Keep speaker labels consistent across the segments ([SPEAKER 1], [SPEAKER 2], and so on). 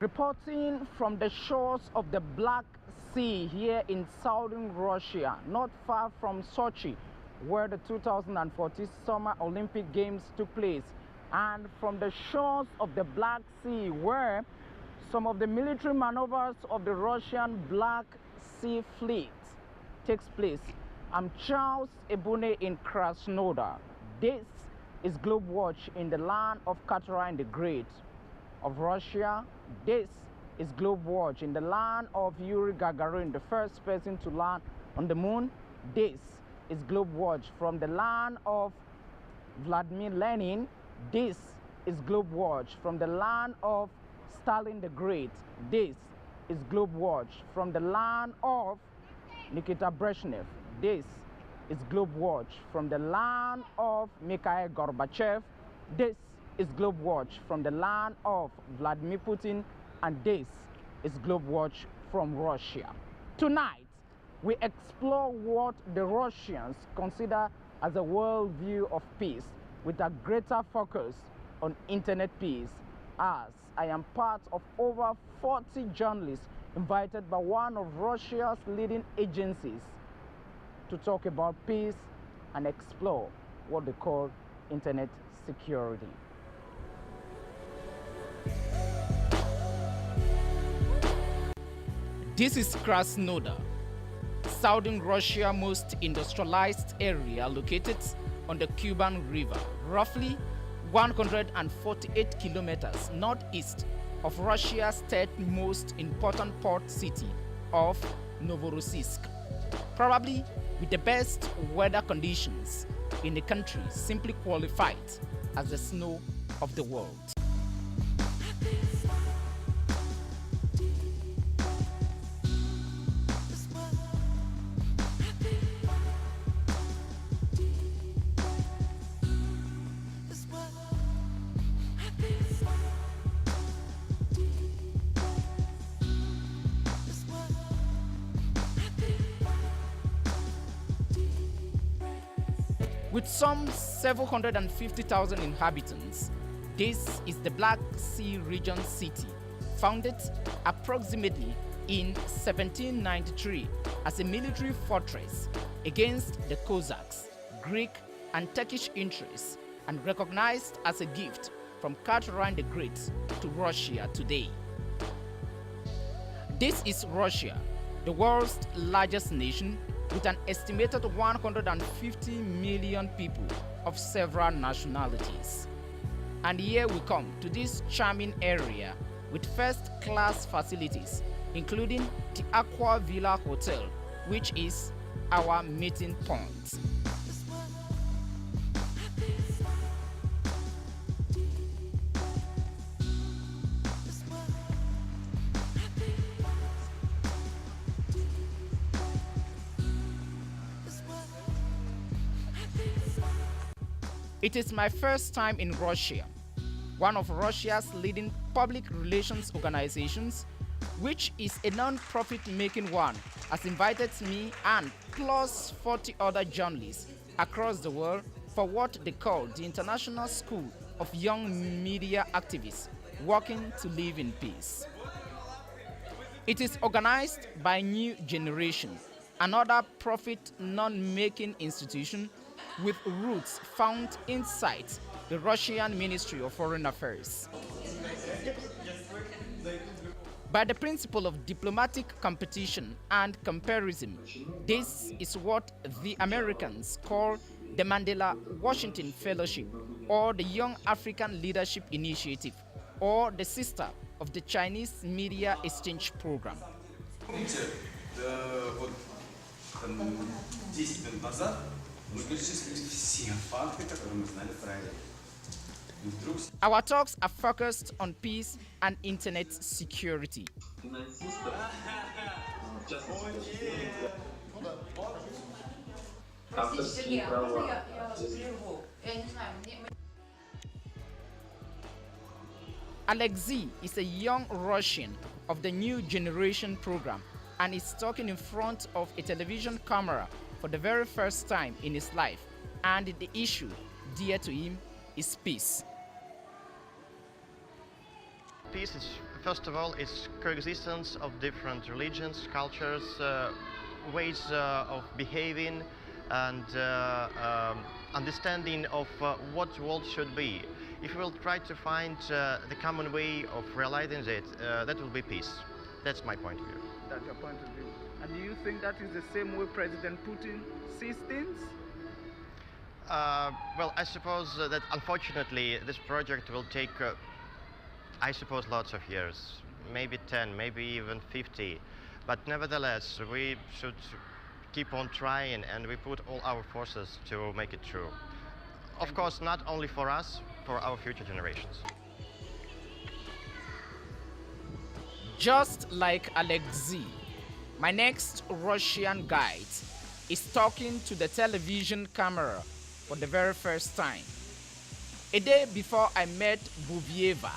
[SPEAKER 1] Reporting from the shores of the Black Sea here in southern Russia, not far from Sochi, where the 2014 Summer Olympic Games took place, and from the shores of the Black Sea, where some of the military maneuvers of the Russian Black Sea Fleet takes place. I'm Charles Ebune in Krasnodar. This is Globe Watch in the land of Catherine the Great of Russia. This is Globe Watch in the land of Yuri Gagarin, the first person to land on the moon. This is Globe Watch from the land of Vladimir Lenin. This is Globe Watch from the land of Stalin the Great. This is Globe Watch from the land of Nikita Brezhnev. This is Globe Watch from the land of Mikhail Gorbachev. This is Globe Watch from the land of Vladimir Putin, and this is Globe Watch from Russia. Tonight, we explore what the Russians consider as a worldview of peace, with a greater focus on internet peace, as I am part of over 40 journalists invited by one of Russia's leading agencies to talk about peace and explore what they call internet security. This is Krasnodar, southern Russia's most industrialized area located on the Kuban River, roughly 148 kilometers northeast of Russia's third most important port city of Novorossiysk. Probably with the best weather conditions in the country, simply qualified as the snow of the world. With some 750,000 inhabitants, this is the Black Sea region city, founded approximately in 1793 as a military fortress against the Cossacks, Greek and Turkish interests, and recognized as a gift from Catherine the Great to Russia today. This is Russia, the world's largest nation, with an estimated 150 million people of several nationalities. And here we come to this charming area with first-class facilities, including the Aqua Villa Hotel, which is our meeting point. It is my first time in Russia. One of Russia's leading public relations organizations, which is a non-profit making one, has invited me and plus 40 other journalists across the world for what they call the International School of Young Media Activists Working to Live in Peace. It is organized by New Generation, another profit non-making institution with roots found inside the Russian Ministry of Foreign Affairs. By the principle of diplomatic competition and comparison, this is what the Americans call the Mandela Washington Fellowship, or the Young African Leadership Initiative, or the sister of the Chinese Media Exchange Program. Our talks are focused on peace and internet security. Alexei is a young Russian of the New Generation program and is talking in front of a television camera for the very first time in his life, and the issue dear to him is peace.
[SPEAKER 2] peace is, first of all, is coexistence of different religions, cultures, ways of behaving, and understanding of what world should be. If we will try to find the common way of realizing it, that will be peace. That's my point of view.
[SPEAKER 1] That's your point of view. And do you think that is the same way President Putin sees things?
[SPEAKER 2] Well, I suppose that unfortunately this project will take, I suppose, lots of years, maybe 10, maybe even 50. But nevertheless, we should keep on trying, and we put all our forces to make it true. Of course, not only for us, for our future generations.
[SPEAKER 1] Just like Alexei, my next Russian guide is talking to the television camera for the very first time. A day before I met Buvieva,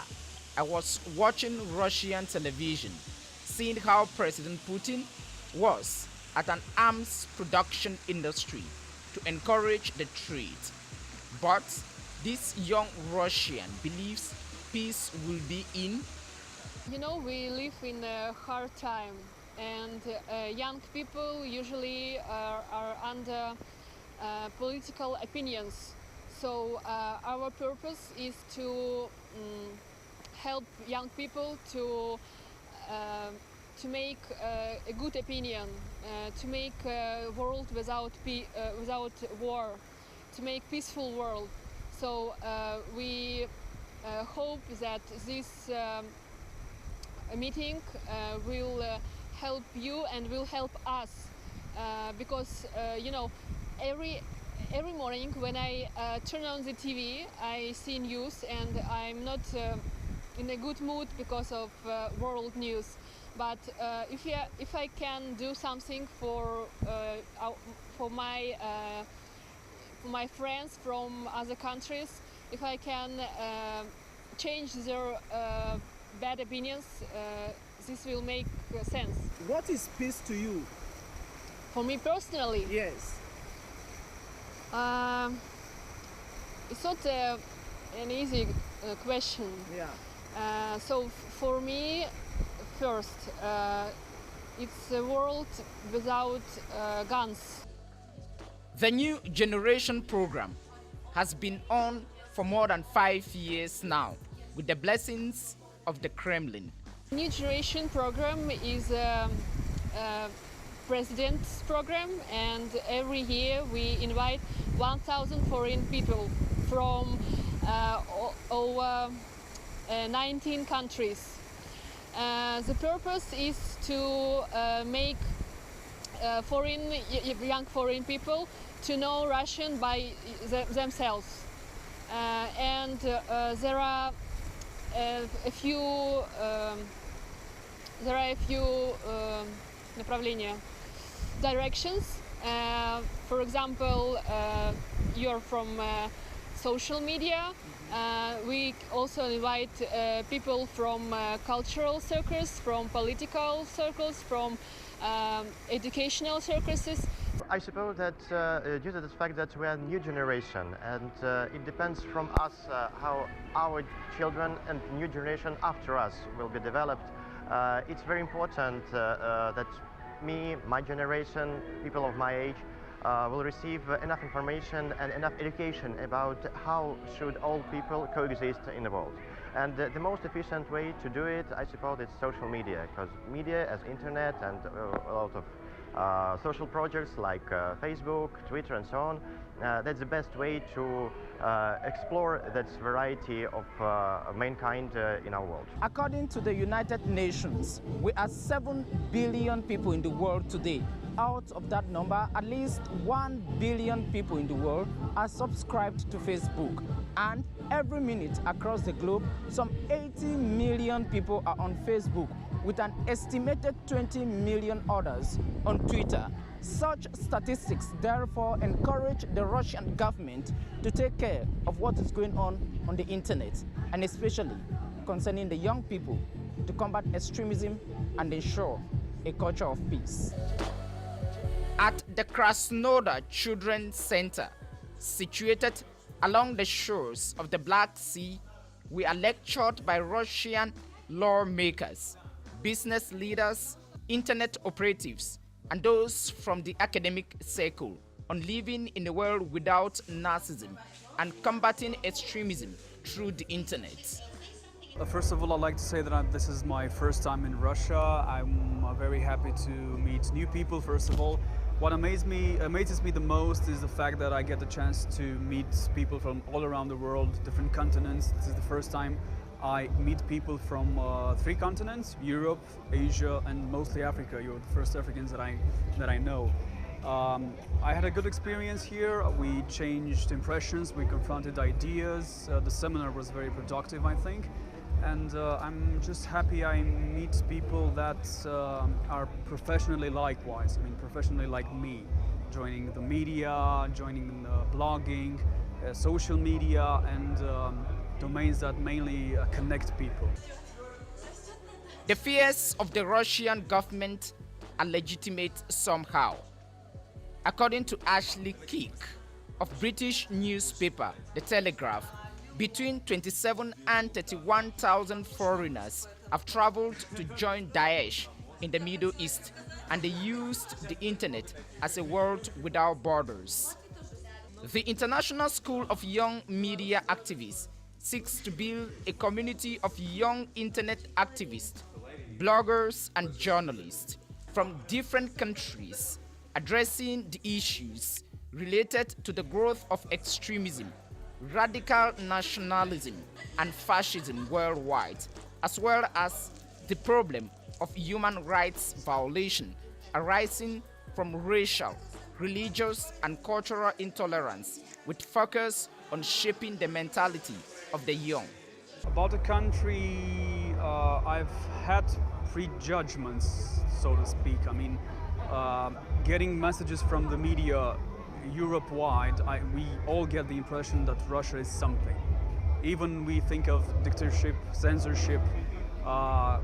[SPEAKER 1] I was watching Russian television, seeing how President Putin was at an arms production industry to encourage the trade. But this young Russian believes peace will be in.
[SPEAKER 3] You know, we live in a hard time, and young people usually are under political opinions. So our purpose is to help young people to make a good opinion, to make a world without war, to make peaceful world. So we hope that this meeting will help you and will help us, because you know, every morning when I turn on the TV, I see news, and I'm not in a good mood because of world news. But if I can do something for my friends from other countries, if I can change their bad opinions, this will make sense.
[SPEAKER 1] What is peace to you?
[SPEAKER 3] For me personally,
[SPEAKER 1] Yes.
[SPEAKER 3] it's not an easy question.
[SPEAKER 1] Yeah.
[SPEAKER 3] So for me, first, it's a world without guns.
[SPEAKER 1] The New Generation program has been on for more than 5 years now, with the blessings of the Kremlin.
[SPEAKER 3] New Generation program is a president's program, and every year we invite 1,000 foreign people from over 19 countries. The purpose is to make young foreign people to know Russian by themselves, and there are a few направления, directions. For example, you're from social media. We also invite people from cultural circles, from political circles, from educational circles.
[SPEAKER 2] I suppose that due to the fact that we are a new generation, and it depends from us how our children and new generation after us will be developed, it's very important that me, my generation, people of my age, will receive enough information and enough education about how should all people coexist in the world. And the most efficient way to do it, I suppose, is social media, because media as internet and a lot of social projects like Facebook, Twitter and so on, that's the best way to explore that variety of mankind in our world.
[SPEAKER 1] According to the United Nations, we are 7 billion people in the world today. Out of that number, at least 1 billion people in the world are subscribed to Facebook. And every minute across the globe, some 80 million people are on Facebook, with an estimated 20 million others on Twitter. Such statistics therefore encourage the Russian government to take care of what is going on the internet, and especially concerning the young people, to combat extremism and ensure a culture of peace. At the Krasnodar Children's Center, situated along the shores of the Black Sea, we are lectured by Russian lawmakers, business leaders, internet operatives, and those from the academic circle on living in a world without narcissism and combating extremism through the internet.
[SPEAKER 4] First of all, I'd like to say that this is my first time in Russia. I'm very happy to meet new people, first of all. What amazes me the most is the fact that I get the chance to meet people from all around the world, different continents. This is the first time I meet people from 3 continents: Europe, Asia, and mostly Africa. You're the first Africans that I know. I had a good experience here. We changed impressions, we confronted ideas. The seminar was very productive, I think. And I'm just happy I meet people that are professionally likewise, professionally like me, joining the media, joining blogging, social media, and domains that mainly connect people.
[SPEAKER 1] The fears of the Russian government are legitimate somehow. According to Ashley Keek of British newspaper The Telegraph, between 27 and 31,000 foreigners have traveled to join Daesh in the Middle East, and they used the internet as a world without borders. The International School of Young Media Activists seeks to build a community of young internet activists, bloggers, and journalists from different countries addressing the issues related to the growth of extremism, radical nationalism, and fascism worldwide, as well as the problem of human rights violation arising from racial, religious, and cultural intolerance, with focus on shaping the mentality of the young.
[SPEAKER 4] About the country, I've had prejudgments, so to speak. Getting messages from the media Europe-wide, we all get the impression that Russia is something. Even we think of dictatorship, censorship,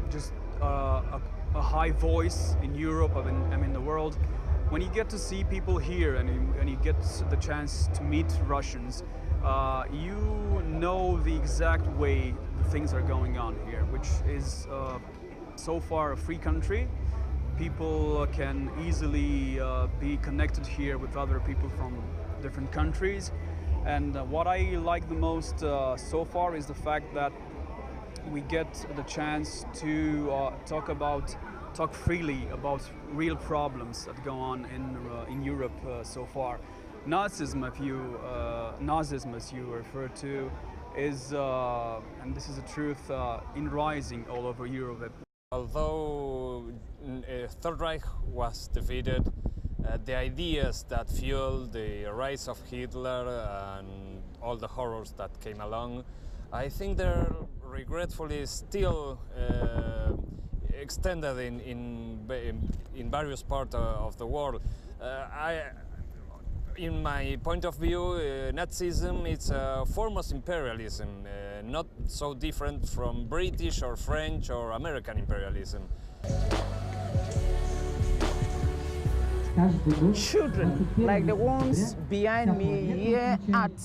[SPEAKER 4] just a high voice in Europe, in the world. When you get to see people here and you get the chance to meet Russians, you know the exact way the things are going on here, which is so far a free country. People can easily be connected here with other people from different countries. And what I like the most so far is the fact that we get the chance to talk freely about real problems that go on in Europe so far. Nazism, Nazism, as you refer to, is, and this is the truth, in rising all over Europe.
[SPEAKER 5] Although Third Reich was defeated, the ideas that fueled the rise of Hitler and all the horrors that came along, I think they're regretfully still extended in various parts of the world. In my point of view, Nazism is a form of imperialism, not so different from British or French or American imperialism.
[SPEAKER 1] Children like the ones behind me here at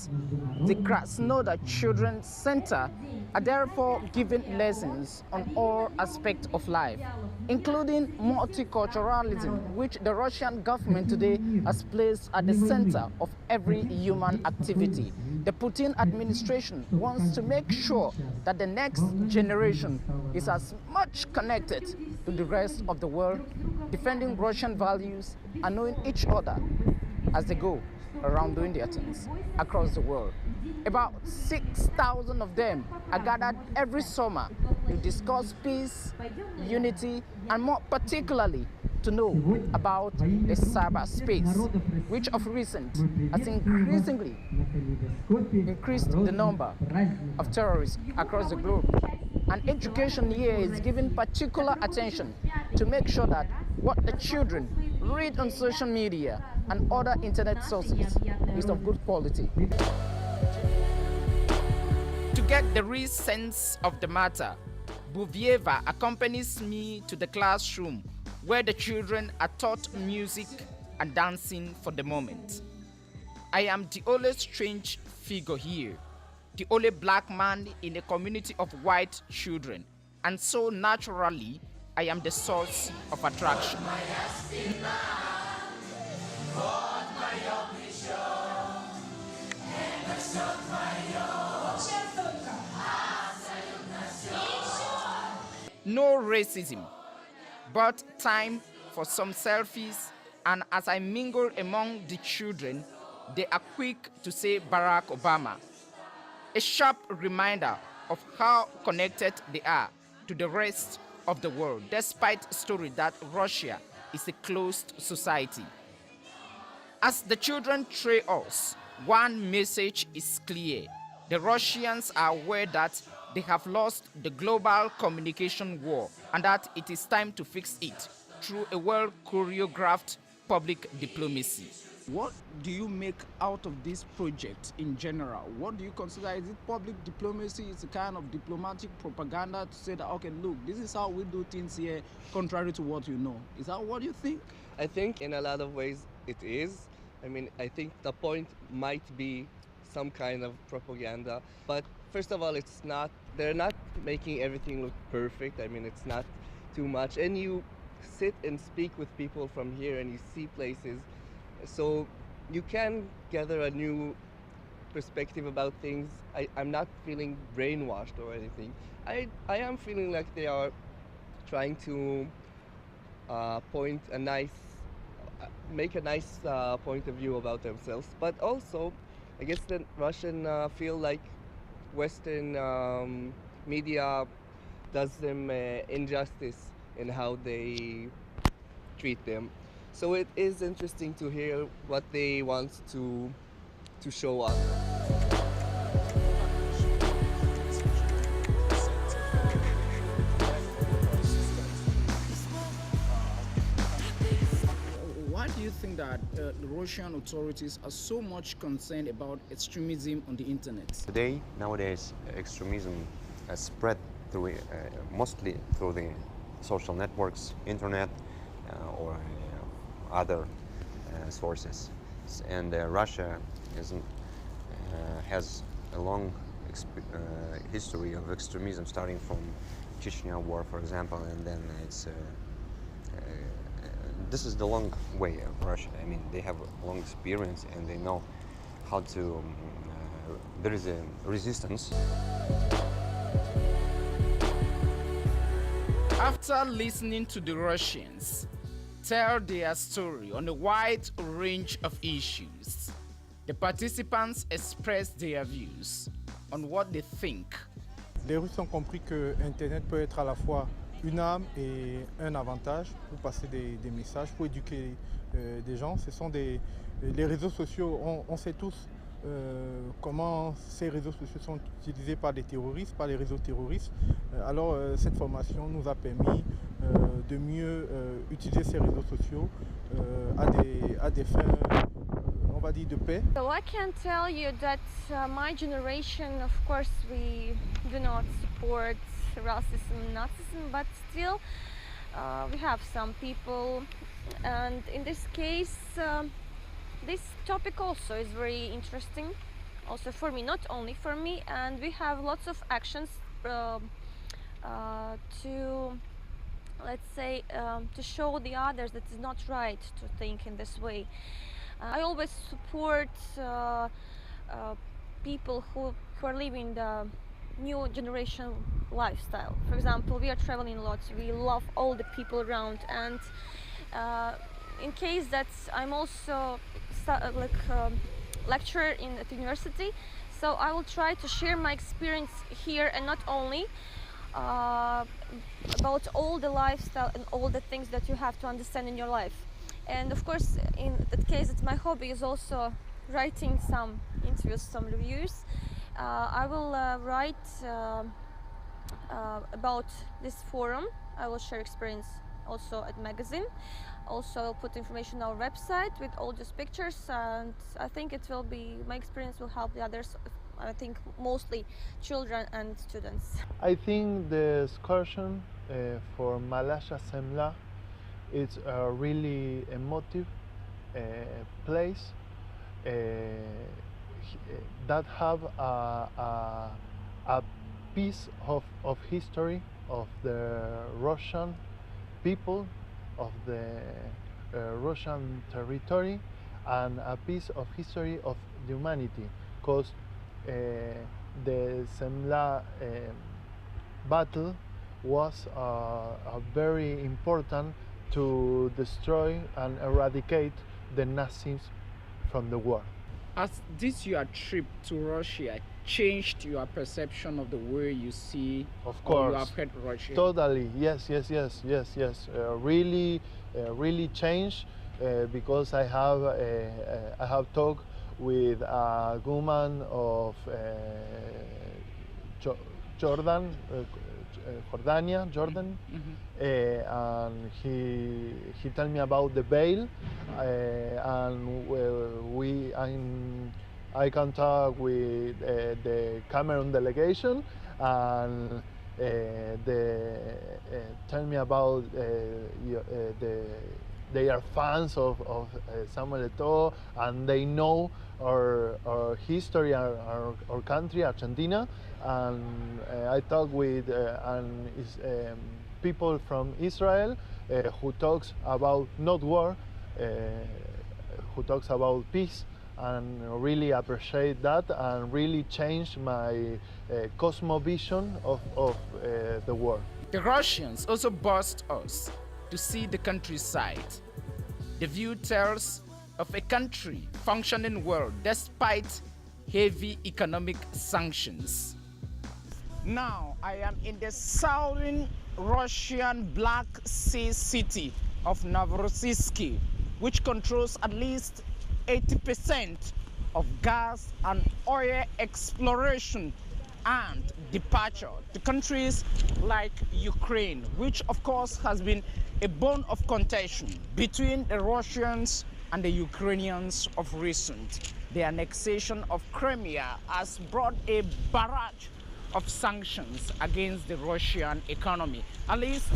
[SPEAKER 1] the Krasnodar Children's Center are therefore given lessons on all aspects of life, including multiculturalism, which the Russian government today has placed at the center of every human activity. The Putin administration wants to make sure that the next generation is as much connected to the rest of the world, defending Russian values and knowing each other as they go around doing their things across the world. About 6,000 of them are gathered every summer to discuss peace, unity, and more particularly to know about the cyberspace, which of recent has increasingly increased the number of terrorists across the globe. And education here is given particular attention to make sure that what the children read on social media and other internet sources is of good quality. To get the real sense of the matter, Buvieva accompanies me to the classroom where the children are taught music and dancing for the moment. I am the only strange figure here, the only black man in a community of white children, and so naturally I am the source of attraction. No racism, but time for some selfies, and as I mingle among the children, they are quick to say Barack Obama. A sharp reminder of how connected they are to the rest of the world, despite the story that Russia is a closed society. As the children trail us, one message is clear. The Russians are aware that they have lost the global communication war and that it is time to fix it through a well-choreographed public diplomacy. What do you make out of this project in general? What do you consider? Is it public diplomacy? It's a kind of diplomatic propaganda to say that, okay, look, this is how we do things here, contrary to what you know. Is that what you think?
[SPEAKER 6] I think in a lot of ways it is. I mean, I think the point might be some kind of propaganda, but first of all, they're not making everything look perfect. I mean, it's not too much. And you sit and speak with people from here and you see places, so you can gather a new perspective about things. I'm not feeling brainwashed or anything. I am feeling like they are trying to make a nice point of view about themselves, but also I guess the Russian feel like Western media does them injustice in how they treat them. So it is interesting to hear what they want to show us.
[SPEAKER 1] Why do you think that the Russian authorities are so much concerned about extremism on the internet?
[SPEAKER 7] Nowadays, extremism has spread through, mostly through the social networks, internet, or other sources. And Russia has a long history of extremism, starting from Chechnya war, for example, and then this is the long way of Russia. I mean, they have a long experience and they know how to, there is a resistance.
[SPEAKER 1] After listening to the Russians tell their story on a wide range of issues, the participants expressed their views on what they think.
[SPEAKER 8] Les Russes ont compris que Internet peut être à la fois une arme et un avantage pour passer des messages, pour éduquer des gens. Les réseaux sociaux, on sait tous comment ces réseaux sociaux sont utilisés par des terroristes, par les réseaux terroristes. Alors cette formation nous a permis de mieux utiliser ces réseaux sociaux à des fins, on va dire, de paix.
[SPEAKER 9] So I can tell you that my generation, of course, we do not support racism, Nazism, but still we have some people, and in this case this topic also is very interesting, also for me, not only for me, and we have lots of actions to, let's say, to show the others that it's not right to think in this way. I always support people who are living the new generation lifestyle. For example, we are traveling a lot, we love all the people around, and in case that I'm also lecturer at the university, so I will try to share my experience here, and not only about all the lifestyle and all the things that you have to understand in your life. And of course, in that case, it's my hobby is also writing some interviews, some reviews. I will write about this forum. I will share experience also at magazine. Also, I'll put information on our website with all these pictures, and I think it will be, my experience will help the others. I think mostly children and students.
[SPEAKER 10] I think the excursion for Malasha Semla is a really emotive place that have a piece of history of the Russian people, of the Russian territory, and a piece of history of humanity, because the Semla battle was very important to destroy and eradicate the Nazis from the world.
[SPEAKER 1] Has this your trip to Russia changed your perception of the way you see
[SPEAKER 10] Of
[SPEAKER 1] or you
[SPEAKER 10] course,
[SPEAKER 1] have heard Russia?
[SPEAKER 10] totally, yes. Really changed because I have talked with a woman of Jordan, Jordan, and he told me about the bail, and I can talk with the Cameroon delegation, and tell me about they are fans of Samuel Eto'o, and they know our history, our country, Argentina. And I talk with people from Israel who talks about not war, who talks about peace, and really appreciate that, and really change my cosmovision of the world.
[SPEAKER 1] The Russians also burst us to see the countryside. The view tells of a country functioning well despite heavy economic sanctions. Now I am in the southern Russian Black Sea city of Novorossiysk, which controls at least 80% of gas and oil exploration and departure to countries like Ukraine, which of course has been a bone of contention between the Russians and the Ukrainians of recent. The annexation of Crimea has brought a barrage of sanctions against the Russian economy. At least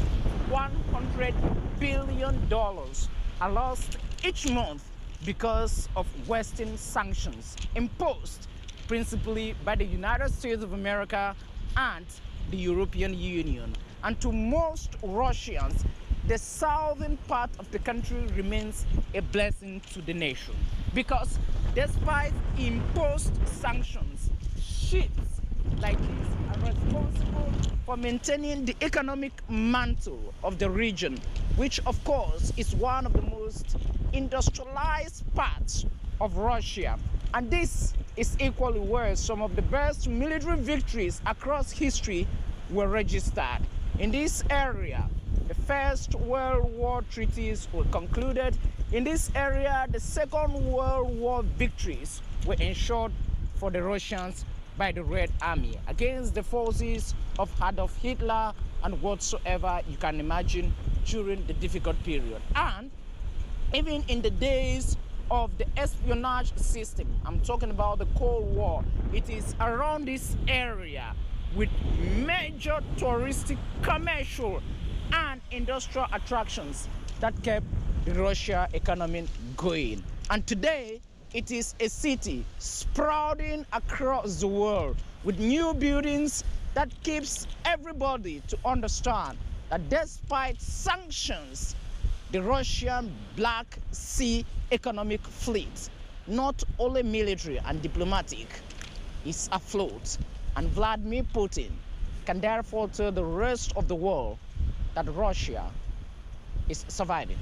[SPEAKER 1] $100 billion are lost each month because of Western sanctions imposed principally by the United States of America and the European Union. And to most Russians, the southern part of the country remains a blessing to the nation, because despite imposed sanctions, ships like this are responsible for maintaining the economic mantle of the region, which of course is one of the most industrialized parts of Russia. And this is equally where some of the best military victories across history were registered. In this area, the First World War treaties were concluded. In this area, the Second World War victories were ensured for the Russians by the Red Army against the forces of Adolf Hitler and whatsoever you can imagine during the difficult period. And even in the days of the espionage system, I'm talking about the Cold War, it is around this area with major touristic, commercial and industrial attractions that kept the Russian economy going. And today, it is a city sprouting across the world with new buildings that keeps everybody to understand that despite sanctions, the Russian Black Sea economic fleet, not only military and diplomatic, is afloat. And Vladimir Putin can therefore tell the rest of the world that Russia is surviving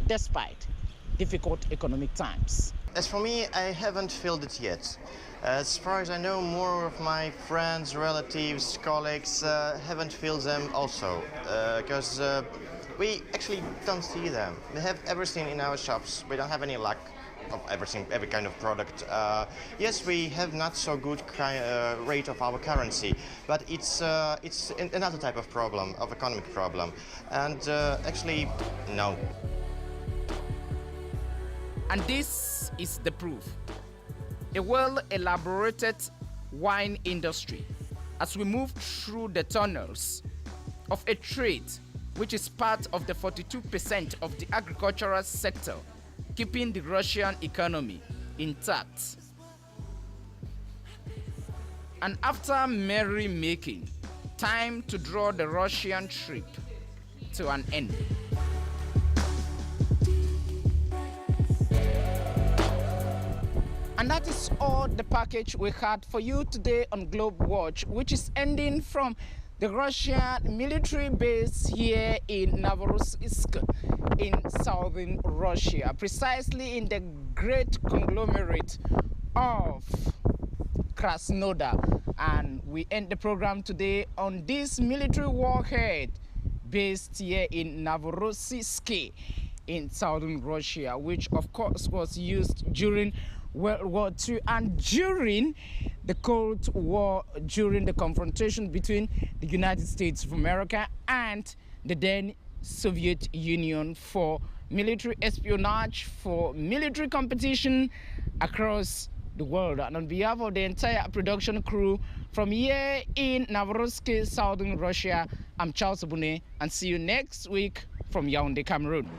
[SPEAKER 1] despite difficult economic times.
[SPEAKER 2] As for me, I haven't felt it yet. As far as I know, more of my friends, relatives, colleagues haven't felt them also, because we actually don't see them. We have everything in our shops. We don't have any lack of everything, every kind of product. Yes, we have not so good rate of our currency, but it's another type of problem, of economic problem. And actually, no.
[SPEAKER 1] And this is the proof. A well-elaborated wine industry as we move through the tunnels of a trade which is part of the 42% of the agricultural sector, keeping the Russian economy intact. And after merrymaking, Time to draw the Russian trip to an end. And that is all the package we had for you today on Globe Watch, which is ending from the Russian military base here in Novorossiysk in southern Russia, precisely in the great conglomerate of Krasnodar. And we end the program today on this military warhead based here in Novorossiysk in southern Russia, which of course was used during World War II and during the Cold War, during the confrontation between the United States of America and the then Soviet Union for military espionage, for military competition across the world. And on behalf of the entire production crew from here in Novorossiysk, southern Russia, I'm Charles Abune, and see you next week from Yaoundé, Cameroon.